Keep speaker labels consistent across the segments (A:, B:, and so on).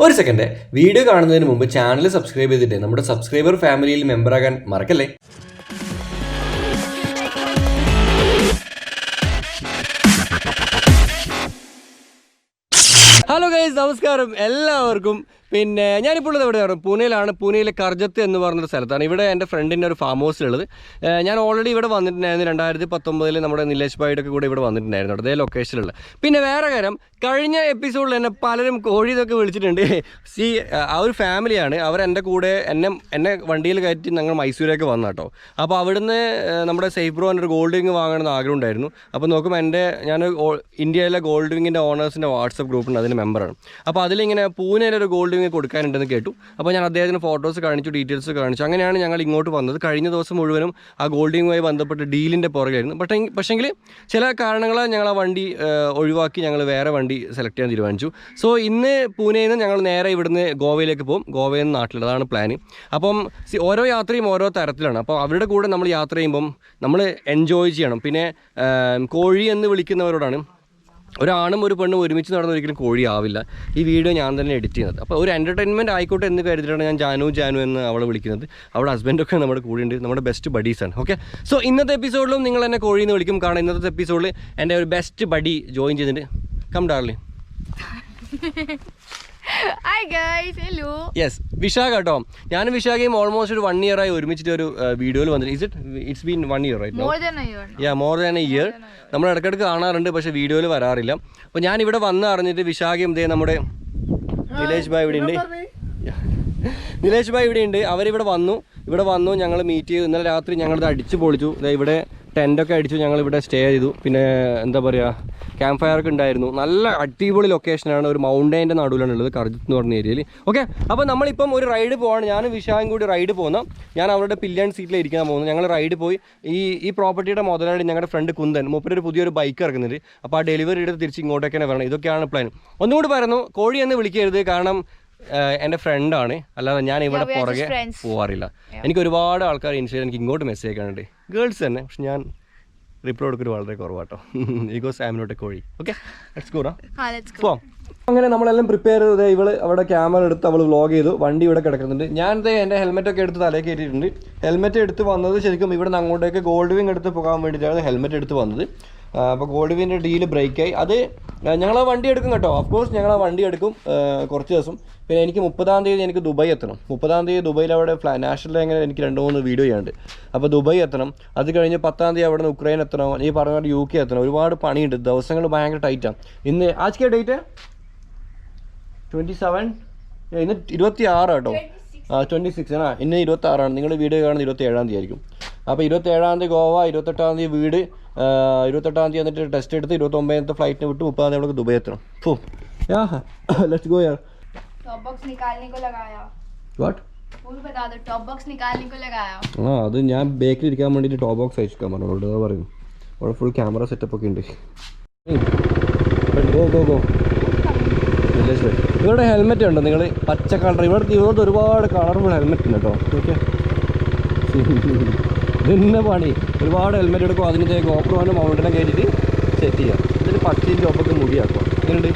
A: ഒരു second, video കാണുന്നതിന് മുമ്പ് ചാനൽ സബ്സ്ക്രൈബ് ചെയ്തിട്ട് നമ്മുടെ സബ്സ്ക്രൈബർ ഫാമിലിയിൽ മെമ്പറാകാൻ മറക്കല്ലേ. ഹലോ ഗൈസ്, നമസ്കാരം എല്ലാവർക്കും. പിന്നെ ഞാനിപ്പോൾ എവിടെയാണ്? പൂനെയിലാണ്. പൂനെയിലെ കർജത്ത് എന്ന് പറഞ്ഞൊരു സ്ഥലത്താണ്. ഇവിടെ എൻ്റെ ഫ്രണ്ടിൻ്റെ ഒരു ഫാം ഹൗസിലുള്ളത്. ഞാൻ ഓൾറെഡി ഇവിടെ വന്നിട്ടുണ്ടായിരുന്നു. 2019 നമ്മുടെ നിലേഷ് ഭായിയുടെ കൂടെ ഇവിടെ വന്നിട്ടുണ്ടായിരുന്നു, അതേ ലൊക്കേഷനിലുള്ള. പിന്നെ വേറെ കാര്യം, കഴിഞ്ഞ എപ്പിസോഡിൽ എന്നെ പലരും കോഴിതൊക്കെ വിളിച്ചിട്ടുണ്ട്. ആ ഒരു ഫാമിലിയാണ് അവർ. എൻ്റെ കൂടെ എന്നെ വണ്ടിയിൽ കയറ്റി ഞങ്ങൾ മൈസൂരേക്ക് വന്ന കേട്ടോ. അപ്പോൾ അവിടുന്ന് നമ്മുടെ സേഫ് ബ്രോ ഒരു ഗോൾഡ് വിങ് വാങ്ങണമെന്ന് ആഗ്രഹം ഉണ്ടായിരുന്നു. അപ്പോൾ നോക്കുമ്പോൾ ഞാൻ ഇന്ത്യയിലെ ഗോൾഡ് വിങ്ങിൻ്റെ ഓണേഴ്സിൻ്റെ വാട്സപ്പ് ഗ്രൂപ്പുണ്ട്, അതിന് മെമ്പറാണ്. അപ്പോൾ അതിലിങ്ങനെ പൂനെയിലൊരു ഗോൾഡ് വിങ് കൊടുക്കാനുണ്ടെന്ന് കേട്ടു. അപ്പോൾ ഞാൻ അദ്ദേഹത്തിന് ഫോട്ടോസ് കാണിച്ചു, ഡീറ്റെയിൽസ് കാണിച്ചു. അങ്ങനെയാണ് ഞങ്ങൾ ഇങ്ങോട്ട് വന്നത്. കഴിഞ്ഞ ദിവസം മുഴുവനും ആ ഗോൾഡ് വിങ്ങുമായി ബന്ധപ്പെട്ട് ഡീലിൻ്റെ പുറകെയായിരുന്നു. പക്ഷേങ്കിൽ ചില കാരണങ്ങളാൽ ഞങ്ങൾ ആ വണ്ടി ഒഴിവാക്കി ഞങ്ങൾ വേറെ വണ്ടി സെലക്ട് ചെയ്യാൻ തീരുമാനിച്ചു. സോ ഇന്ന് പൂനെയിൽ നിന്ന് ഞങ്ങൾ നേരെ ഇവിടുന്ന് ഗോവയിലേക്ക് പോകും. ഗോവയിൽ നിന്ന് നാട്ടിൽ, അതാണ് പ്ലാന്. അപ്പം ഓരോ യാത്രയും ഓരോ തരത്തിലാണ്. അപ്പോൾ അവരുടെ കൂടെ നമ്മൾ യാത്ര ചെയ്യുമ്പം നമ്മൾ എൻജോയ് ചെയ്യണം. പിന്നെ കോഴി എന്ന് വിളിക്കുന്നവരോടാണ്, ഒരാണും ഒരു പെണ്ണും ഒരുമിച്ച് നടന്ന ഒരിക്കലും കോഴി ആവില്ല. ഈ വീഡിയോ ഞാൻ തന്നെ എഡിറ്റ് ചെയ്യുന്നത്. അപ്പോൾ ഒരു എൻ്റർടൈൻമെൻറ്റ് ആയിക്കോട്ടെ എന്ന് കരുതിയിട്ടാണ് ഞാൻ ജാനു എന്ന് അവളെ വിളിക്കുന്നത്. അവളുടെ ഹസ്ബൻഡൊക്കെ നമ്മുടെ കൂടെയുണ്ട്, നമ്മുടെ ബെസ്റ്റ് ബഡീസാണ്. ഓക്കെ, സോ ഇന്നത്തെ എപ്പിസോഡിലും നിങ്ങൾ എന്നെ കോഴി എന്ന് വിളിക്കും. കാരണം ഇന്നത്തെ എപ്പിസോഡിൽ എൻ്റെ ഒരു ബെസ്റ്റ് ബഡി ജോയിൻ ചെയ്തിട്ടുണ്ട്. Come darling.
B: Hi guys, hello.
A: Yes, Vishakha കേട്ടോ. ഞാനും വിശാഖയും ഓൾമോസ്റ്റ് ഒരു 1 year ആയി ഒരുമിച്ചിട്ട് ഒരു വീഡിയോയിൽ വന്നിട്ട്. It's been 1 year right? More than a year. നമ്മൾ ഇടയ്ക്കിടയ്ക്ക് കാണാറുണ്ട്, പക്ഷേ വീഡിയോയിൽ വരാറില്ല. അപ്പോൾ ഞാൻ ഇവിടെ വന്ന് അറിഞ്ഞിട്ട് വിശാഖയും ഇതേ നമ്മുടെ നിലേഷ് ഭായ് ഇവിടെ ഉണ്ട്. അവരിവിടെ വന്നു, ഞങ്ങൾ മീറ്റ് ചെയ്തു. ഇന്നലെ രാത്രി ഞങ്ങളിത് അടിച്ച് പൊളിച്ചു. ഇവിടെ ടെൻ്റൊക്കെ അടിച്ചു, ഞങ്ങളിവിടെ സ്റ്റേ ചെയ്തു. പിന്നെ എന്താ പറയുക, ക്യാമ്പ് ഫയറൊക്കെ ഉണ്ടായിരുന്നു. നല്ല അടിപൊളി ലൊക്കേഷനാണ്. ഒരു മൗണ്ടൈൻ്റെ നടുവിലാണുള്ളത്, കർജത്ത് എന്ന് പറഞ്ഞ ഏരിയയിൽ. ഓക്കെ, അപ്പോൾ നമ്മളിപ്പം ഒരു റൈഡ് പോവാണ്. ഞാനും വിശാഖയും കൂടി റൈഡ് പോകുന്നു. ഞാൻ അവരുടെ പില്ലിയൺ സീറ്റിൽ ഇരിക്കാൻ പോകുന്നു. ഞങ്ങൾ റൈഡ് പോയി ഈ പ്രോപ്പർട്ടിയുടെ മുതലാളി ഞങ്ങളുടെ ഫ്രണ്ട് കുന്ദൻ, മൂപ്പരൊരു പുതിയൊരു ബൈക്ക് ഇറക്കുന്നുണ്ട്. അപ്പോൾ ആ ഡെലിവറി എടുത്ത് തിരിച്ച് ഇങ്ങോട്ടേക്കാണ് വരണം. ഇതൊക്കെയാണ് പ്ലാൻ. ഒന്നുകൂടി പറയുന്നു, കോഴി എന്ന് വിളിക്കരുത്. കാരണം എൻ്റെ ഫ്രണ്ടാണ്, അല്ലാതെ ഞാൻ ഇവിടെ പുറകെ പോകാറില്ല. എനിക്ക് ഒരുപാട് ആൾക്കാർ ഇൻസ്റ്റയിൽ എനിക്ക് ഇങ്ങോട്ട് മെസ്സേജ് അയക്കാനുണ്ട്, ഗേൾസ് തന്നെ. പക്ഷെ ഞാൻ റിപ്ലൈ കൊടുക്കൽ വളരെ കുറവാട്ടോ. Because I am not a കോഴി. Okay, let's go. പോവാം. അങ്ങനെ നമ്മളെല്ലാം പ്രിപ്പയർ ചെയ്ത് ഇവള് അവിടെ ക്യാമറ എടുത്ത് അവൾ വ്ളോഗ് ചെയ്തു. വണ്ടി ഇവിടെ കിടക്കുന്നുണ്ട്. ഞാൻ എൻ്റെ ഹെൽമെറ്റൊക്കെ എടുത്ത് തലയിൽ കയറ്റിയിട്ടുണ്ട്. ഹെൽമെറ്റ് എടുത്ത് വന്നത് ശരിക്കും ഇവിടെ നിന്ന് അങ്ങോട്ടേക്ക് ഗോൾഡ് വിങ് എടുത്ത് പോകാൻ വേണ്ടിയിട്ടാണ് ഹെൽമെറ്റ് എടുത്ത് വന്നത്. അപ്പോൾ ഗോൾഡ് വിങ്ങിൻ്റെ ഡീല് ബ്രേക്കായി. അത് ഞങ്ങൾ ആ വണ്ടി എടുക്കും കേട്ടോ. ഓഫ്കോഴ്സ് ഞങ്ങൾ ആ വണ്ടി എടുക്കും കുറച്ച് ദിവസം. പിന്നെ എനിക്ക് 30-ാം തീയതി എനിക്ക് ദുബായ് എത്തണം. 30-ാം തീയതി ദുബൈയിൽ അവിടെ നാഷണൽ എങ്ങനെ എനിക്ക് 2-3 വീഡിയോ ചെയ്യാനുണ്ട്. അപ്പോൾ ദുബായ് എത്തണം. അത് കഴിഞ്ഞ് 10-ാം തീയതി അവിടെ നിന്ന് ഉക്രൈൻ എത്തണം. ഈ പറഞ്ഞ UK എത്തണം. ഒരുപാട് പണിയുണ്ട്, ദിവസങ്ങൾ ഭയങ്കര ടൈറ്റാണ്. ഇന്ന് ആഴ്ച ഡേറ്റ് 27, ഇന്ന് 26 കേട്ടോ. 26 ഇന്ന് 26. നിങ്ങൾ വീഡിയോ കാണുന്നത് 27-ാം തീയതി ആയിരിക്കും. അപ്പോൾ 27-ാം തീയതി ഗോവ, 28-ാം തീയതി വീട്, 28-ാം തീയതി എന്നിട്ട് ടെസ്റ്റ് എടുത്ത് 29-ാമത്തെ ഫ്ലൈറ്റിന് വിട്ട് 30-ാം തീയതി നമുക്ക് ദുബായ് എത്തണം. ലെറ്റ്സ് ഗോ യാർ. അത് ഞാൻ ബേക്കിൽ ഇരിക്കാൻ വേണ്ടിയിട്ട് ടോപ്പ് ബോക്സ് അയച്ചിരിക്കാൻ പറഞ്ഞു. പറയും അവിടെ ഫുൾ ക്യാമറ സെറ്റപ്പ് ഒക്കെ ഉണ്ട്. ഇവരുടെ ഹെൽമെറ്റ് ഉണ്ടോ നിങ്ങൾ? പച്ച കളർ. ഇവിടുത്തെ ഒരുപാട് കളർഫുൾ ഹെൽമെറ്റ് ഉണ്ട് കേട്ടോ. ഓക്കെ, ഇതന്നെ പണി. ഒരുപാട് ഹെൽമെറ്റ് എടുക്കും, അതിന് ഗോപ്രോൻ്റെ മൗണ്ടിനെ കയറ്റിയിട്ട് സെറ്റ് ചെയ്യാം. ഇതിന് പച്ചയും ചോപ്പൊക്കെ മുടിയാക്കുക. എങ്ങനെയുണ്ട്?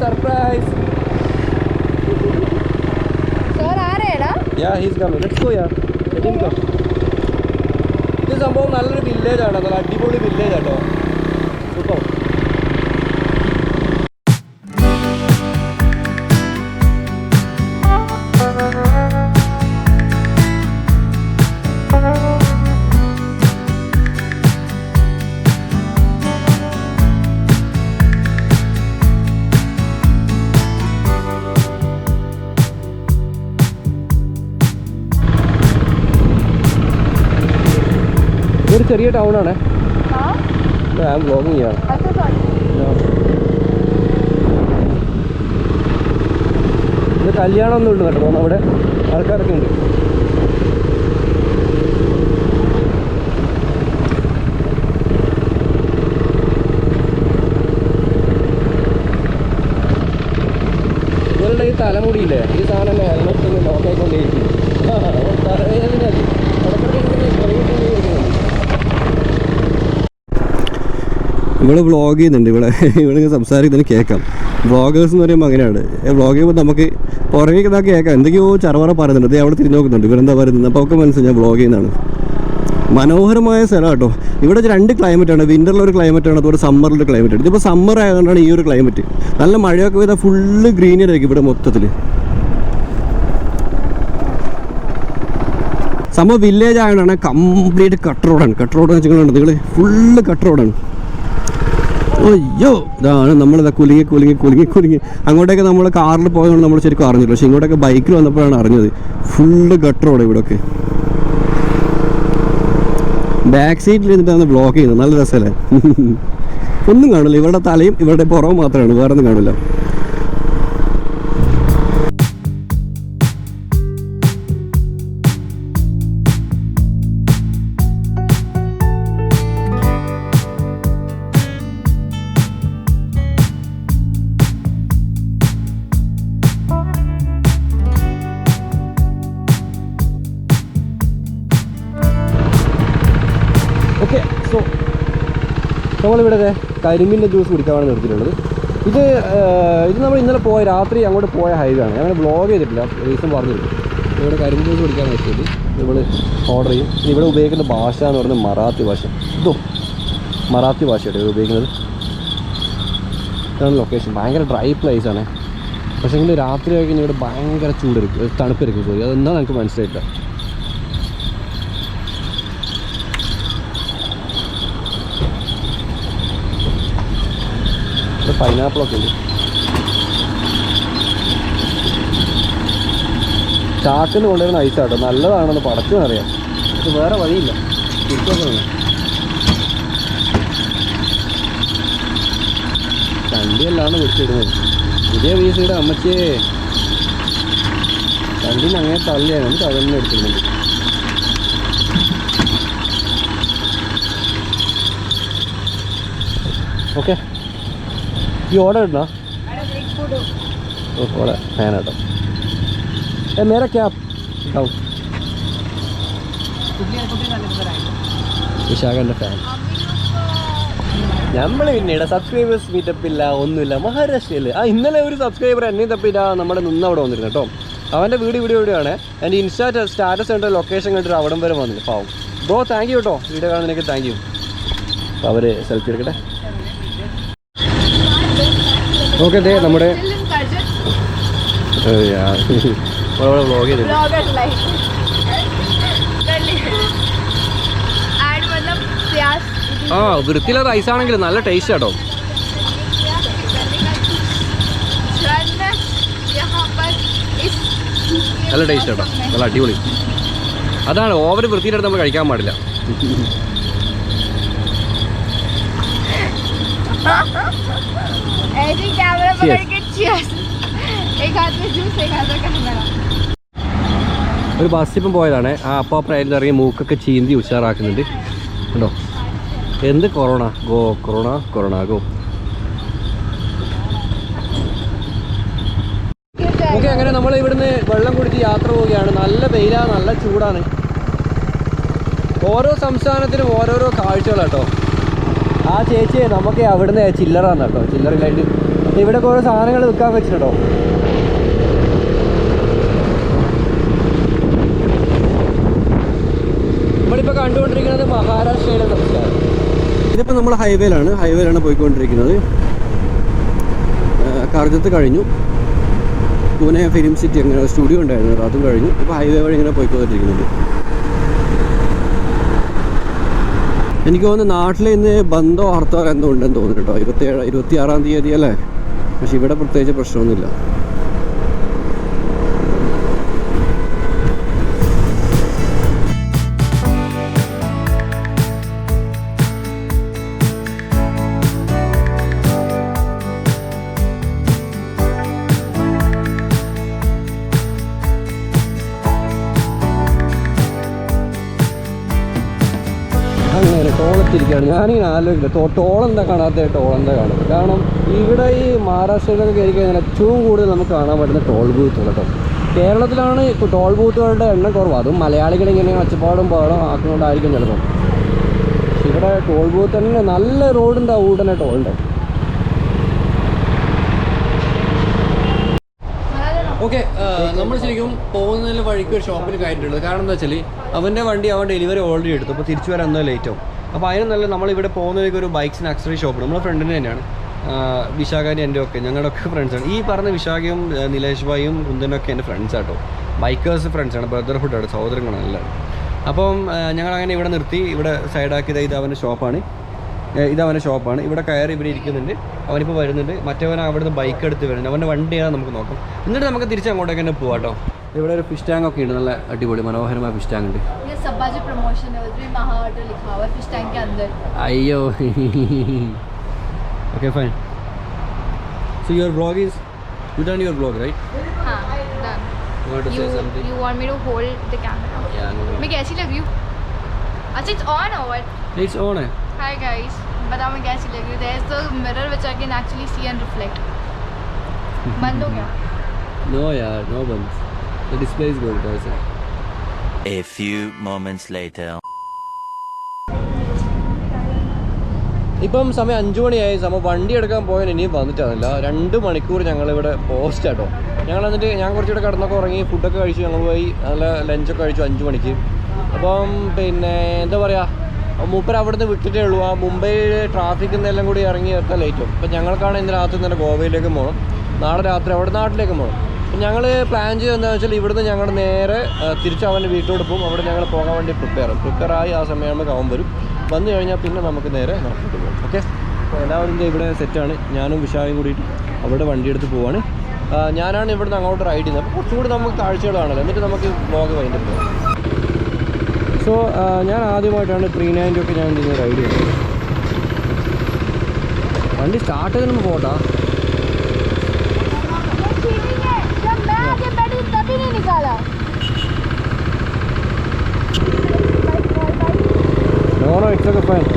A: സർപ്രൈസ്. ഇത് സംഭവം നല്ലൊരു വില്ലേജാണ്, നല്ല അടിപൊളി വില്ലേജ് കേട്ടോ. സൂപ്പർ. ഒരു ചെറിയ ടൗണാണ്. ഞാൻ വ്ളോഗിങ് ചെയ്യാണ്. ഇത് കല്യാണമൊന്നും ഉണ്ട് കേട്ടോ. അവിടെ ആൾക്കാരൊക്കെ ഉണ്ട്. ഇവരുടെ ഈ തലമുടിയില്ലേ, ഈ സാധനം ഹെൽമെറ്റ് ഒന്ന് ലോക്കായിക്കൊണ്ടേയിരിക്കും. തലവേദന ഇവിടെ വ്ളോഗ് ചെയ്യുന്നുണ്ട്, ഇവിടെ സംസാരിക്കുന്നതിന് കേൾക്കാം. വ്ളോഗേഴ്സ് എന്ന് പറയുമ്പോൾ അങ്ങനെയാണ്. വ്ളോഗ് ചെയ്യുമ്പോൾ നമുക്ക് പുറകെ ഇതൊക്കെ കേൾക്കാം, എന്തൊക്കെയോ ചറവറ പറയുന്നുണ്ട്. അത് അവിടെ തിരിഞ്ഞ് നോക്കുന്നുണ്ട്, ഇവരെന്താ പറയുന്നത്. അപ്പോൾ ഒക്കെ മനസ്സിലായി ഞാൻ വ്ളോഗ് ചെയ്യുന്നതാണ്. മനോഹരമായ സ്ഥലം കേട്ടോ. ഇവിടെ 2 ക്ലൈമറ്റാണ്, വിൻ്ററിലൊരു ക്ലൈമറ്റാണ്, അതുപോലെ സമ്മറിലൊരു ക്ലൈമറ്റാണ്. ഇതിപ്പോൾ സമ്മർ ആയതുകൊണ്ടാണ് ഈ ഒരു ക്ലൈമറ്റ്. നല്ല മഴയൊക്കെ പെയ്താൽ ഫുള്ള് ഗ്രീനറി ആയിരിക്കും ഇവിടെ മൊത്തത്തിൽ. സംഭവം വില്ലേജ് ആയതുകൊണ്ടാണ് കംപ്ലീറ്റ് കട്ട് റോഡാണ്. കട്ട് റോഡ് വെച്ചിട്ടുണ്ട് നിങ്ങൾ, ഫുള്ള് കട്ട് റോഡാണ്. അയ്യോ, ഇതാണ് നമ്മളിതാ കുലുങ്ങി അങ്ങോട്ടേക്ക് നമ്മൾ കാറിൽ പോയതുകൊണ്ട് നമ്മൾ ശരിക്കും അറിഞ്ഞില്ല. പക്ഷെ ഇങ്ങോട്ടൊക്കെ ബൈക്കിൽ വന്നപ്പോഴാണ് അറിഞ്ഞത് ഫുള്ള് കട്ട് റോഡ് ഇവിടെയൊക്കെ. ബാക്ക് സീറ്റിൽ ഇരുന്നിട്ടാണ് ബ്ലോക്ക് ചെയ്യുന്നത്. നല്ല രസമല്ലേ? ഒന്നും കാണില്ല, ഇവരുടെ തലയും ഇവരുടെ പുറവും മാത്രമാണ്, വേറെ ഒന്നും കാണില്ല. ഓക്കെ, സോ നമ്മളിവിടെ കരിമീൻ്റെ ജ്യൂസ് കുടിക്കാനാണ് നിർത്തിയിട്ടുള്ളത്. ഇത് നമ്മൾ ഇന്നലെ രാത്രി അങ്ങോട്ട് പോയ ഹൈവേ ആണ്. ഞാൻ വ്ളോഗ് ചെയ്തിട്ടില്ല, റീസൺ പറഞ്ഞിരുന്നു. ഇവിടെ കരിമീൻ ജ്യൂസ് കുടിക്കാൻ വെച്ചത് നമ്മൾ ഓർഡർ ചെയ്യും. ഇവിടെ ഉപയോഗിക്കുന്ന ഭാഷ എന്ന് പറയുന്നത് മറാത്തി ഭാഷ. മറാത്തി ഭാഷയാണ് ഇവിടെ ഉപയോഗിക്കുന്നത്. ഇതാണ് ലൊക്കേഷൻ. ഭയങ്കര ഡ്രൈ പ്ലേസ് ആണ്. പക്ഷേ എങ്കിൽ രാത്രി ആയി കഴിഞ്ഞാൽ ഇവിടെ ഭയങ്കര ചൂടായിരിക്കും, തണുപ്പായിരിക്കും. സോറി, അതെന്താണെന്ന് എനിക്ക് മനസ്സിലായിട്ടില്ല. പൈനാപ്പിളൊക്കെ ഉണ്ട്. ചാക്കിന് കൊണ്ടുവരുന്ന ഐസാട്ടോ, നല്ലതാണെന്ന് പടച്ചെന്നറിയാം. ഇത് വേറെ വഴിയില്ല. ചണ്ടിയല്ലാണ് പിടിച്ചിടുന്നത്. ഇതേ വീസിയുടെ അമ്മച്ചേ ചണ്ടിന് അങ്ങനെ തള്ളിയാണ്, എന്നിട്ട് അതെന്നെ എടുക്കുന്നുണ്ട്. ഓക്കെ, ഈ ഓർഡർ ഇടണോ? ഓർഡർ ഫാൻ കേട്ടോ. മേരെ ക്യാ ഉണ്ടാവും വിശാഖൻ്റെ ഫാൻ. നമ്മൾ പിന്നീട് സബ്സ്ക്രൈബേഴ്സ് മീറ്റപ്പില്ല, ഒന്നുമില്ല. മഹാരാഷ്ട്രയിൽ ഇന്നലെ ഒരു സബ്സ്ക്രൈബർ എന്നെയും തപ്പിയില്ല നമ്മുടെ അവിടെ വന്നിരുന്നു കേട്ടോ. അവൻ്റെ വീഡിയോ ഇവിടെയാണ്. എൻ്റെ സ്റ്റാറ്റസ് ഉണ്ട്, ലൊക്കേഷൻ കണ്ടിട്ട് അവിടം വരെ വന്നില്ല. പാവം ബ്രോ, താങ്ക് യു കേട്ടോ, വീഡിയോ കാണുന്നതിനൊക്കെ താങ്ക് യു. അപ്പോൾ അവർ സെൽഫി എടുക്കട്ടെ. ഓക്കെ, അതെ നമ്മുടെ വ്ളോഗ് ചെയ്തിട്ട് വൃത്തിയില്ലാത്ത ഐസാണെങ്കിൽ നല്ല ടേസ്റ്റ് കേട്ടോ. നല്ല ടേസ്റ്റ് കേട്ടോ, നല്ല അടിപൊളി. അതാണ് ഓവർ വൃത്തിയിലെടുത്ത് നമ്മൾ കഴിക്കാൻ പാടില്ല. ഒരു ബസ് ഇപ്പം പോയതാണ്. അപ്പോൾ പ്രായം ഇറങ്ങി മൂക്കൊക്കെ ചീന്തി ഉഷാറാക്കുന്നുണ്ട് കേട്ടോ. എന്ത് corona go, corona go. Okay, അങ്ങനെ നമ്മൾ ഇവിടുന്ന് വെള്ളം കുടിച്ച് യാത്ര പോവുകയാണ്. നല്ല വെയിലാണ്, നല്ല ചൂടാണ്. ഓരോ സംസ്ഥാനത്തിനും ഓരോരോ കാഴ്ചകളാട്ടോ. ആ ചേച്ചി നമുക്ക് അവിടുന്ന് ചില്ലറാന്ന് കേട്ടോ, ചില്ലറിലായിട്ട് ഇവിടെ ഓരോ സാധനങ്ങൾ വിൽക്കാൻ വെച്ചിട്ടുണ്ടോ. നമ്മളിപ്പോൾ കണ്ടുകൊണ്ടിരിക്കുന്നത് മഹാരാഷ്ട്രയിലെ സംസ്കാരം. ഇതിപ്പോൾ നമ്മൾ ഹൈവേയിലാണ് പോയിക്കൊണ്ടിരിക്കുന്നത്. കർജത്ത് കഴിഞ്ഞു, പൂനെ ഫിലിം സിറ്റി അങ്ങനെ സ്റ്റുഡിയോ ഉണ്ടായിരുന്നു, അതും കഴിഞ്ഞു. ഇപ്പോൾ ഹൈവേ വഴി ഇങ്ങനെ പോയിക്കൊണ്ടിരിക്കുന്നുണ്ട്. എനിക്ക് തോന്നുന്നു നാട്ടിൽ ഇന്ന് ബന്ധോ ഹർത്താലോ എന്തോ ഉണ്ടെന്ന് തോന്നുന്നു കേട്ടോ. 26-ാം തീയതി അല്ലേ. പക്ഷെ ഇവിടെ പ്രത്യേകിച്ച് പ്രശ്നമൊന്നുമില്ല. അങ്ങനെ ടോളത്തിരിക്കുകയാണ്. ഞാനിങ്ങനെ ആലോചിക്കില്ല, ടോളെന്താ കാണാത്ത, ടോളെന്താ കാണുന്നത്. കാരണം ഇവിടെ ഈ മഹാരാഷ്ട്രയിലൊക്കെ കയറി കഴിഞ്ഞാൽ ഏറ്റവും കൂടുതൽ നമുക്ക് കാണാൻ പറ്റുന്ന ടോൾ ബൂത്തുകൾ കേട്ടോ. കേരളത്തിലാണ് ഇപ്പോൾ ടോൾ ബൂത്തുകളുടെ എണ്ണം കുറവ്. അതും മലയാളികൾ ഇങ്ങനെ ഒച്ചപ്പാടും പാടും ആക്കുന്നതുകൊണ്ടായിരിക്കും ചിലപ്പോൾ. ഇവിടെ ടോൾ ബൂത്ത് തന്നെ നല്ല റോഡുണ്ടാവും, ഉടനെ ടോൾ ഉണ്ടാവും. ഓക്കെ, നമ്മൾ ശരിക്കും പോകുന്നതിന് വഴിക്ക് ഒരു ഷോപ്പിൽ കയറ്റിട്ടുള്ളത്. കാരണം എന്താ വെച്ചാൽ അവൻ്റെ വണ്ടി അവൻ ഡെലിവറി ഓൾറെഡി എടുത്തു, അപ്പോൾ തിരിച്ചു വരാൻ എന്തോ ലേറ്റ് ആവും. അപ്പോൾ അതിന് നല്ല നമ്മളിവിടെ പോകുന്നതിലേക്ക് ഒരു ബൈക്സിന് അക്സറി ഷോപ്പ്, നമ്മളെ ഫ്രണ്ടിന് തന്നെയാണ്. വിശാഖാൻ്റെ എൻ്റെ ഒക്കെ ഞങ്ങളുടെ ഒക്കെ ഫ്രണ്ട്സാണ്. ഈ പറഞ്ഞ വിശാഖയും നിലേഷ് ഭായിയും കുന്ദനൊക്കെ എൻ്റെ ഫ്രണ്ട്സാട്ടോ, ബൈക്കേഴ്സ് ഫ്രണ്ട്സാണ്, ബ്രദർഹുഡാണ്, സഹോദരങ്ങളാണ് എല്ലാവരും. അപ്പം ഞങ്ങളങ്ങനെ ഇവിടെ നിർത്തി, ഇവിടെ സൈഡാക്കിയത് ഇത് അവൻ്റെ ഷോപ്പാണ്. ഇതവൻ്റെ ഷോപ്പാണ്. ഇവിടെ കയറി ഇവിടെ ഇരിക്കുന്നുണ്ട്, അവനിപ്പോൾ വരുന്നുണ്ട്. മറ്റവൻ അവിടുന്ന് ബൈക്ക് എടുത്ത് വരുന്നുണ്ട്, അവൻ്റെ വണ്ടിയാണ് നമുക്ക് നോക്കാം. എന്നിട്ട് നമുക്ക് തിരിച്ച് അങ്ങോട്ടേക്ക് തന്നെ പോകാം കേട്ടോ. ഇവിടെ ഒരു ഫിഷ് ടാങ്ക് ഒക്കെ ഉണ്ട്, നല്ല അടിപൊളി മനോഹരമായ ഫിഷ് ടാങ്ക് ഉണ്ട്. അയ്യോ okay fine. So your vlog is, you done your vlog, right?
B: हाँ, done.
A: You want to say something?
B: You want me to hold the camera?
A: Yeah, no.
B: मैं कैसी लग रही हूँ? अच्छा, it's on or what?
A: It's on है.
B: Hi guys, बताओ मैं कैसी लग रही हूँ? There's the mirror which I can actually see and reflect. बंद हो गया?
A: No yaar, no band. The display is good, guys.
C: A few moments later.
A: ഇപ്പം സമയം 5 മണിയായി. വണ്ടി എടുക്കാൻ പോയാൽ ഇനിയും വന്നിട്ടാണില്ല. 2 മണിക്കൂർ ഞങ്ങളിവിടെ പോസ്റ്റ് കേട്ടോ. ഞങ്ങൾ എന്നിട്ട് ഞാൻ കുറച്ചുകൂടെ കിടന്നൊക്കെ ഉറങ്ങി, ഫുഡൊക്കെ കഴിച്ചു, ഞങ്ങൾ പോയി നല്ല ലഞ്ചൊക്കെ കഴിച്ചു 5 മണിക്ക്. അപ്പം പിന്നെ എന്താ പറയുക, മൂപ്പർ അവിടുന്ന് വിട്ടിട്ടേ ഉള്ളൂ. ആ മുംബൈ ട്രാഫിക്കിൽ നിന്നെല്ലാം കൂടി ഇറങ്ങി എത്താൻ ലേറ്റും. അപ്പം ഞങ്ങൾക്കാണ് ഇന്ന് രാത്രി തന്നെ ഗോവയിലേക്ക് പോകണം, നാളെ രാത്രി അവിടെ നാട്ടിലേക്ക് പോകണം. അപ്പം ഞങ്ങൾ പ്ലാൻ ചെയ്ത് എന്താണെന്ന് വെച്ചാൽ ഇവിടുന്ന് ഞങ്ങൾ നേരെ തിരിച്ച് അവൻ്റെ വീട്ടിലോട്ട് പോകും. അവിടെ ഞങ്ങൾ പോകാൻ വേണ്ടി പ്രിപ്പയറായി ആ സമയമാകുമ്പോൾ അവൻ വരും. വന്നു കഴിഞ്ഞാൽ പിന്നെ നമുക്ക് നേരെ നാട്ടിലോട്ട് പോകും. ഓക്കെ, അപ്പോൾ എല്ലാവരും ഇവിടെ സെറ്റാണ്. ഞാനും വിശാഖയും കൂടിയിട്ട് അവിടെ വണ്ടി എടുത്ത് പോവാണ്. ഞാനാണ് ഇവിടുന്ന് അങ്ങോട്ട് റൈഡ് ചെയ്യുന്നത്. അപ്പോൾ കുറച്ചും കൂടി നമുക്ക് കാഴ്ചകൾ കാണല്ലോ, എന്നിട്ട് നമുക്ക് വ്ലോഗ് വൈകിട്ട് പോകാം. സോ ഞാൻ ആദ്യമായിട്ടാണ് 390 ഒക്കെ ഞാൻ ഇതിന് റൈഡ് ചെയ്യുന്നത്. വണ്ടി സ്റ്റാർട്ട് ചെയ്ത് നമുക്ക് പോട്ടാ. No, it's okay, fine.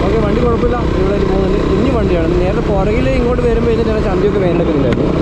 A: Okay, വണ്ടി കുഴപ്പമില്ല, ഇവിടെ പോകുന്നുണ്ട്. കുഞ്ഞു വണ്ടിയാണ്. നേരത്തെ പുറകിൽ ഇങ്ങോട്ട് വരുമ്പോൾ ഇതിന് ചില ചന്തിയൊക്കെ വേണ്ടതില്ലായിരുന്നു.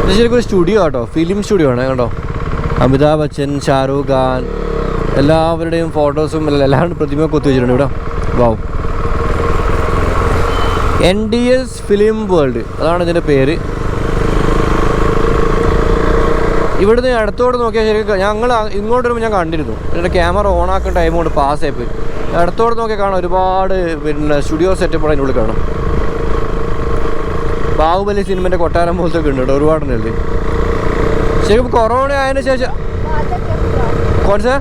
A: ഇത് ശരിക്കും ഒരു സ്റ്റുഡിയോ ആട്ടോ, ഫിലിം സ്റ്റുഡിയോ ആണ് കേട്ടോ. അമിതാഭ് ബച്ചൻ, ഷാരൂഖ് ഖാൻ എല്ലാവരുടെയും ഫോട്ടോസും എല്ലാവരും പ്രതിമ കൊത്തി വെച്ചിട്ടുണ്ട് ഇവിടെ. വാവ്, NDS ഫിലിം വേൾഡ് അതാണ് ഇതിൻ്റെ പേര്. ഇവിടുന്ന് അടുത്തോട്ട് നോക്കിയാൽ ശരിക്കും ഞങ്ങൾ ഇങ്ങോട്ട് വരുമ്പോൾ ഞാൻ കണ്ടിരുന്നു. എൻ്റെ ക്യാമറ ഓൺ ആക്കുന്ന ടൈം കൊണ്ട് പാസ്സായി പോയി. അടുത്തോട്ട് നോക്കിയാൽ കാണാം ഒരുപാട് പിന്നെ സ്റ്റുഡിയോ സെറ്റപ്പ് അതിൻ്റെ ഉള്ളിൽ കാണാം. ബാഹുബലി സിനിമൻ്റെ കൊട്ടാരം പോലത്തെ ഒക്കെ ഉണ്ട് കേട്ടോ, ഒരുപാടുണ്ടല്ലേ. ശരിക്കും കൊറോണ ആയതിനു ശേഷം കോൺസാ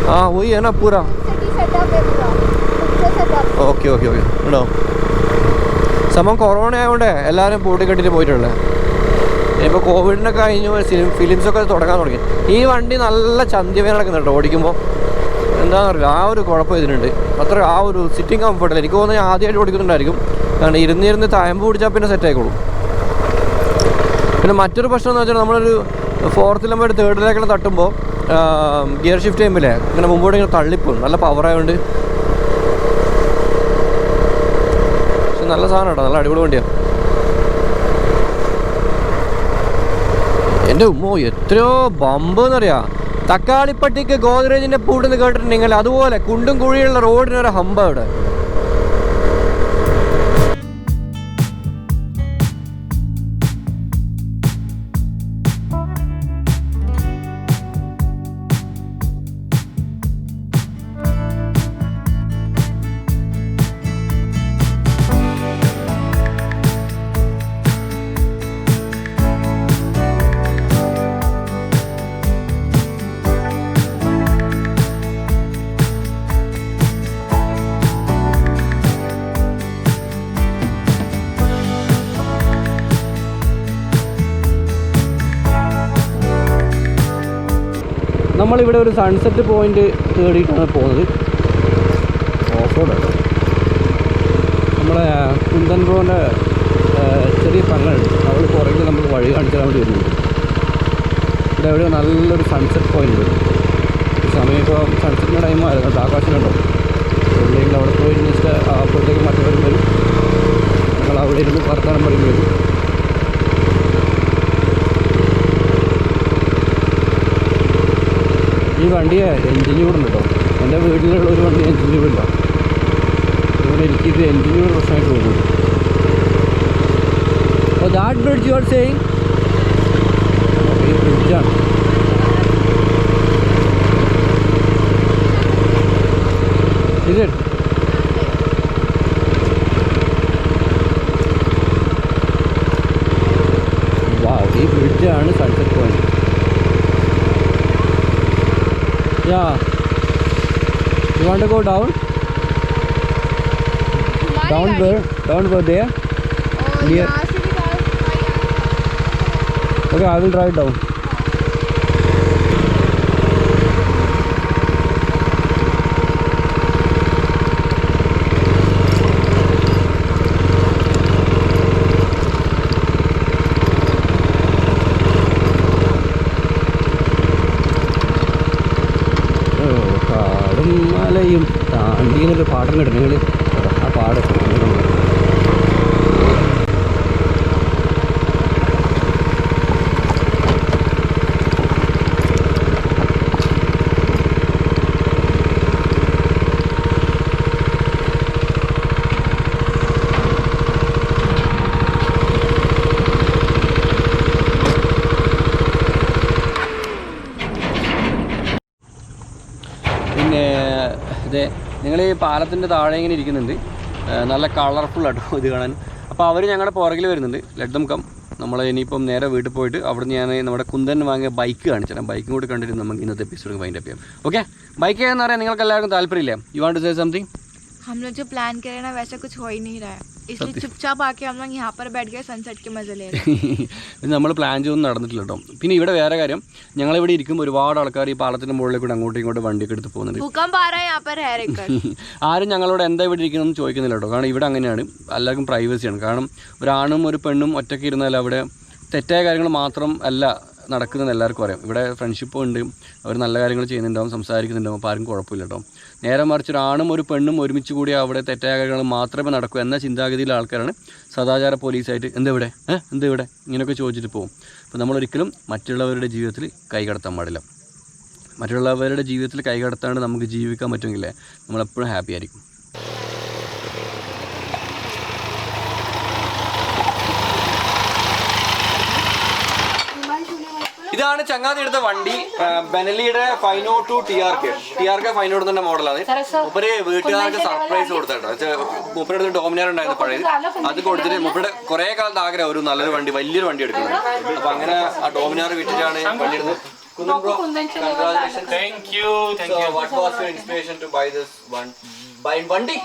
A: हाँ वही है ना पूरा ഓക്കെ ഓക്കെ ഓക്കെ ഉണ്ടോ. സമയം കൊറോണ ആയതുകൊണ്ട് എല്ലാവരും പൂട്ടിക്കെട്ടിട്ട് പോയിട്ടുള്ളത്. ഇപ്പോൾ കോവിഡിനൊക്കെ കഴിഞ്ഞു ഫിലിംസൊക്കെ തുടങ്ങാൻ തുടങ്ങി. ഈ വണ്ടി നല്ല ചന്തിവേന നടക്കുന്നുണ്ട് ഓടിക്കുമ്പോൾ. എന്താണെന്ന് അറിയില്ല, ആ ഒരു കുഴപ്പം ഇതിനുണ്ട്. അത്ര ആ ഒരു സിറ്റിംഗ് കംഫർട്ടല്ല. എനിക്ക് തോന്നുന്നത് ആദ്യമായിട്ട് ഓടിക്കുന്നുണ്ടായിരിക്കും. കാരണം ഇരുന്നിരുന്ന് തയമ്പ് പിടിച്ചാൽ പിന്നെ സെറ്റ് ആയിക്കോളും. പിന്നെ മറ്റൊരു പ്രശ്നം എന്ന് വെച്ചാൽ നമ്മളൊരു 4th നമ്പർ 3rd ലേക്കുള്ള തട്ടുമ്പോൾ ഗിയർ ഷിഫ്റ്റ് ചെയ്യുമ്പോഴേ ഇങ്ങനെ മുമ്പോട്ട് ഇങ്ങനെ തള്ളിപ്പോകും. നല്ല പവറായതുകൊണ്ട്. പക്ഷെ നല്ല സാധനം കേട്ടോ, നല്ല അടിപൊളി വണ്ടിയാണ്. എൻ്റെ ഉമ്മോ എത്രയോ ബമ്പ് എന്നറിയാം. തക്കാളിപ്പട്ടിക്ക് ഗോദ്രേജിൻ്റെ പൂട്ടെന്ന് കേട്ടിട്ടുണ്ടെങ്കിൽ അതുപോലെ കുണ്ടും കുഴിയുള്ള റോഡിനൊരു ഹമ്പ് അവിടെ. നമ്മളിവിടെ ഒരു സൺസെറ്റ് പോയിന്റ് തേടിയിട്ടാണ് പോകുന്നത്. ഓഫ് റോഡാണ്. നമ്മളെ കുന്തൻ ബ്രോൻ്റെ ചെറിയ പങ്ങളുണ്ട്, അവൾ പുറകിൽ നമുക്ക് വഴി കാണിച്ചാൽ വേണ്ടി വരുന്നുണ്ട്. ഇവിടെ എവിടെയോ നല്ലൊരു സൺസെറ്റ് പോയിന്റ് ഉണ്ട്. ഈ സമയം ഇപ്പോൾ സൺസെറ്റിൻ്റെ ടൈമായിരുന്നു കേട്ടോ, ആകാശമുണ്ടോ. എവിടെയെങ്കിലും അവിടെ പോയി വെച്ചിട്ട് അപ്പോഴത്തേക്ക് മറ്റവരും വരും, ഞങ്ങൾ അവിടെ ഇരുന്ന് വർത്താനം പറയുമ്പോൾ വരും. ഈ വണ്ടിയെ എൻജിൻ ചൂടുണ്ട് കേട്ടോ. എൻ്റെ വീട്ടിലുള്ള ഒരു വണ്ടി എൻജിൻ ചൂടില്ല. അതുകൊണ്ട് എനിക്കിത് എൻജിൻ ചൂട് പ്രശ്നമായിട്ട് തോന്നുന്നു. അപ്പോൾ that bridge you are saying, ഈ ബ്രിഡ്ജാണ്. Is it? Wow, ഈ ബ്രിഡ്ജാണ് sunset point. Yeah. You want to go down? Down where? Down where there? Near. Okay, I will drive down. മലയും താണ്ടിന്നൊരു പാടം കിടങ്ങൾ, ആ പാടം പിന്നെ ഇത് നിങ്ങൾ ഈ പാലത്തിൻ്റെ താഴെ ഇങ്ങനെ ഇരിക്കുന്നുണ്ട്, നല്ല കളർഫുള്ളാട്ടോ ഇത് കാണാൻ. അപ്പോൾ അവർ ഞങ്ങളുടെ പുറകിൽ വരുന്നുണ്ട്. Let them come. നമ്മൾ ഇനിയിപ്പം നേരെ വീട്ടിൽ പോയിട്ട് അവിടുന്ന് ഞാൻ നമ്മുടെ കുന്തൻ വാങ്ങിയ ബൈക്ക് കാണിച്ചാൽ ബൈക്കും കൂടി കണ്ടിട്ട് നമുക്ക് ഇന്നത്തെ എപ്പിസോഡ് വൈൻഡ് അപ്പ് ചെയ്യാം. ഓക്കെ, ബൈക്ക് എന്ന് പറയാൻ നിങ്ങൾക്ക് എല്ലാവർക്കും താല്പര്യമില്ല? You want to say something?
B: हम लोग जो प्लान करे ना वैसा कुछ हो ही नहीं रहा है, इसलिए चुपचाप आके हम लोग यहाँ पर बैठ गए सनसेट के मजे ले रहे हैं.
A: ഇത് നമ്മൾ പ്ലാൻ ചെയ്തൊന്നും നടന്നിട്ടില്ല കേട്ടോ. പിന്നെ ഇവിടെ വേറെ കാര്യം, ഞങ്ങളിവിടെ ഇരിക്കുമ്പോൾ ഒരുപാട് ആൾക്കാർ ഈ പാലത്തിൻ്റെ മുകളിൽ കൂടെ അങ്ങോട്ടും ഇങ്ങോട്ടും വണ്ടിയൊക്കെ എടുത്ത് പോകുന്നുണ്ട്.
B: भूकंप आ रहा है यहाँ पर है रेकर.
A: ആരും ഞങ്ങളോട് എന്താ ഇവിടെ ഇരിക്കുന്നതെന്ന് ചോദിക്കുന്നില്ല കേട്ടോ. കാരണം ഇവിടെ അങ്ങനെയാണ്, എല്ലാവർക്കും പ്രൈവസിയാണ്. കാരണം ഒരാണും ഒരു പെണ്ണും ഒറ്റയ്ക്ക് ഇരുന്നാൽ അവിടെ തെറ്റായ കാര്യങ്ങൾ മാത്രം അല്ല നടക്കുന്നതെന്ന് എല്ലാവർക്കും അറിയാം. ഇവിടെ ഫ്രണ്ട്ഷിപ്പും ഉണ്ട്, അവർ നല്ല കാര്യങ്ങൾ ചെയ്യുന്നുണ്ടാവും, സംസാരിക്കുന്നുണ്ടാവും, അപ്പോൾ ആരും കുഴപ്പമില്ല കേട്ടോ. നേരെ മറിച്ച് ഒരാണും ഒരു പെണ്ണും ഒരുമിച്ച് കൂടി അവിടെ തെറ്റായ കാര്യങ്ങൾ മാത്രമേ നടക്കൂ എന്ന ചിന്താഗതിയിലെ ആൾക്കാരാണ് സദാചാര പോലീസായിട്ട് എന്തെവിടെ എന്തെവിടെ ഇങ്ങനെയൊക്കെ ചോദിച്ചിട്ട് പോകും. അപ്പോൾ നമ്മളൊരിക്കലും മറ്റുള്ളവരുടെ ജീവിതത്തിൽ കൈകടത്താൻ പാടില്ല. മറ്റുള്ളവരുടെ ജീവിതത്തിൽ കൈകടത്താണ്ട് നമുക്ക് ജീവിക്കാൻ പറ്റുമെങ്കിലേ നമ്മളെപ്പോഴും ഹാപ്പി ആയിരിക്കും. ഇതാണ് ചങ്ങാതി എടുത്ത വണ്ടി, ബെനലിയുടെ 502 TRK 502 തന്നെ മോഡലാണ്. മുപ്പര് വീട്ടുകാർക്ക് സർപ്രൈസ് കൊടുത്തോ. മുപ്പരുടെ അടുത്ത് ഡോമിനാർ ഉണ്ടായിരുന്നു പഴയത്, അത് കൊടുത്തിട്ട് മുപ്പരുടെ കുറെ കാലത്ത് ആഗ്രഹം ഒരു നല്ലൊരു വണ്ടി, വലിയൊരു വണ്ടി എടുക്കുന്നത്. അപ്പൊ അങ്ങനെ ആ ഡോമിനാർ വിറ്റിട്ടാണ് വണ്ടി എടുത്തത്. Congratulations.
D: Thank you.
A: So what was your inspiration to buy this one? Buy Vandi?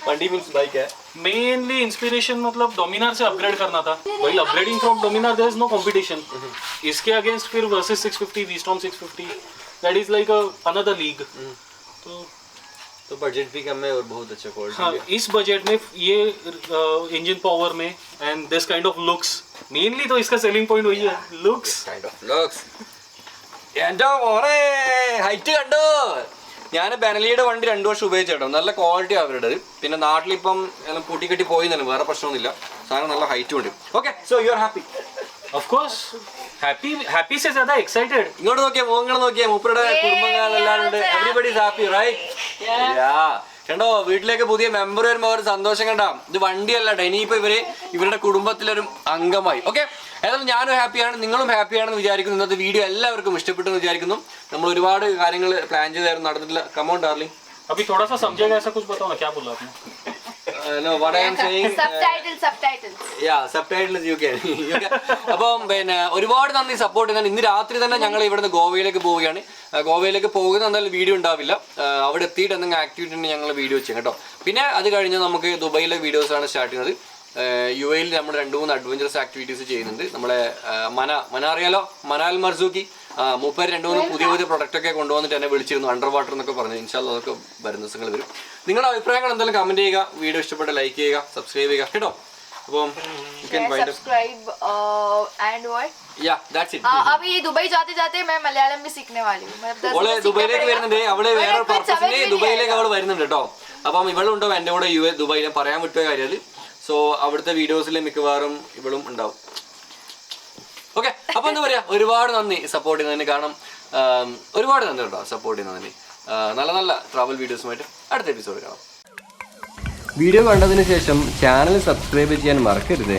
A: Vandi means bike है.
D: Mainly inspiration मतलब Dominar से upgrade करना था. While upgrading from Dominar there is no competition. इसके against फिर versus 650, V-Storm 650. That is like another league.
A: तो budget भी कम है और बहुत अच्छा क्वालिटी
D: हाँ, इस बजट में ये इंजन पावर में and this kind of looks. Mainly तो इसका selling point वही है, looks.
A: Kind of looks. എൻ്റെ മോനെ ഹൈറ്റ് കണ്ടോ? ഞാൻ ബെനലിയുടെ വണ്ടി 2 വർഷം ഉപയോഗിച്ചേട്ടോ. നല്ല ക്വാളിറ്റി അവരുടേത്. പിന്നെ നാട്ടിലിപ്പം കൂട്ടിക്കെട്ടി പോയി തന്നെ, വേറെ പ്രശ്നമൊന്നുമില്ല. സാധനം നല്ല ഹൈറ്റും ഉണ്ട്. Okay, so you are happy?
D: Of course. Happy से ज़्यादा excited.
A: ഇങ്ങോട്ട് നോക്കിയാ, മോങ്ങൾ നോക്കിയാ, മൂപ്പരുടെ കുടുംബങ്ങളെല്ലാം ഉണ്ട്. Everybody is happy, right? Yeah. കണ്ടോ, വീട്ടിലേക്ക് പുതിയ മെമ്പർ വരുമ്പോൾ ഒരു സന്തോഷം കണ്ടാ. ഇത് വണ്ടിയല്ല, ഇനിയിപ്പോ ഇവരുടെ കുടുംബത്തിലൊരു അംഗമായി. ഓക്കെ, ഏതായാലും ഞാനും ഹാപ്പിയാണ്, നിങ്ങളും ഹാപ്പിയാണെന്ന് വിചാരിക്കുന്നു. ഇന്നത്തെ വീഡിയോ എല്ലാവർക്കും ഇഷ്ടപ്പെട്ടെന്ന് വിചാരിക്കുന്നു. നമ്മൾ ഒരുപാട് കാര്യങ്ങൾ പ്ലാൻ ചെയ്തായിരുന്നു, നടന്നിട്ടില്ല. Come on darling.
D: अभी थोड़ा सा समझेगा ऐसा कुछ बताओ ना, क्या बोला आपने?
A: No, what I am saying.
B: Subtitles.
A: Yeah, subtitles you can. അപ്പം പിന്നെ ഒരുപാട് നന്ദി സപ്പോർട്ട് ചെയ്യുന്നത്. ഇന്ന് രാത്രി തന്നെ ഞങ്ങൾ ഇവിടുന്ന് ഗോവയിലേക്ക് പോവുകയാണ്. ഗോവയിലേക്ക് പോകുന്ന എന്തായാലും വീഡിയോ ഉണ്ടാവില്ല, അവിടെ എത്തിയിട്ട് എന്തെങ്കിലും ആക്ടിവിറ്റി ഉണ്ടെങ്കിൽ ഞങ്ങൾ വീഡിയോ ചെയ്യും കേട്ടോ. പിന്നെ അത് കഴിഞ്ഞ് നമുക്ക് ദുബൈയിലെ വീഡിയോസാണ് സ്റ്റാർട്ട് ചെയ്യുന്നത്. UAE നമ്മൾ 2-3 അഡ്വഞ്ചറസ് ആക്ടിവിറ്റീസ് ചെയ്യുന്നുണ്ട്. നമ്മളെ മന അറിയാലോ, മനാൽ മർസൂക്കി, മൂപ്പർ 2-3 പുതിയ പ്രൊഡക്റ്റ് ഒക്കെ കൊണ്ടുവന്നിട്ട് എന്നെ വിളിച്ചിരുന്നു, അണ്ടർ വാട്ടർ എന്നൊക്കെ പറഞ്ഞു. ഇൻഷാല്ലാ അതൊക്കെ വരുന്ന ദിവസങ്ങൾ വരും. നിങ്ങളുടെ അഭിപ്രായങ്ങൾ എന്തായാലും കമന്റ് ചെയ്യുക, വീഡിയോ ഇഷ്ടപ്പെട്ട ലൈക്ക് ചെയ്യുക, സബ്സ്ക്രൈബ് ചെയ്യുക കേട്ടോ. അപ്പം
B: subscribe and what
A: yeah that's it.
B: अभी दुबई जाते जाते मैं मलयालम भी सीखने वाली हूँ.
A: അവള് ദുബൈയിലേക്ക് വരുന്നുണ്ട്, അവള് വേറെ പർപ്പസിന് ദുബൈയിലേക്ക് അവള് വരുന്നുണ്ട് കേട്ടോ. അപ്പം ഇവളുണ്ടാവും എൻ്റെ കൂടെ ദുബൈയിൽ, പറയാൻ വിട്ടുപോയ കാര്യം. സോ അവിടുത്തെ വീഡിയോസിൽ മിക്കവാറും ഇവളും ഉണ്ടാവും. ഓക്കെ, അപ്പൊ എന്താ പറയാ, ഒരുപാട് നന്ദി സപ്പോർട്ട് ചെയ്യുന്നതിന്. കാരണം ഒരുപാട് നന്ദി കേട്ടോ സപ്പോർട്ട് ചെയ്യുന്നതിന്. നല്ല നല്ല ട്രാവൽ വീഡിയോസുമായിട്ട് അടുത്ത എപ്പിസോഡ് കാണാം. വീഡിയോ കണ്ടതിന് ശേഷം ചാനൽ സബ്സ്ക്രൈബ് ചെയ്യാൻ മറക്കരുത്.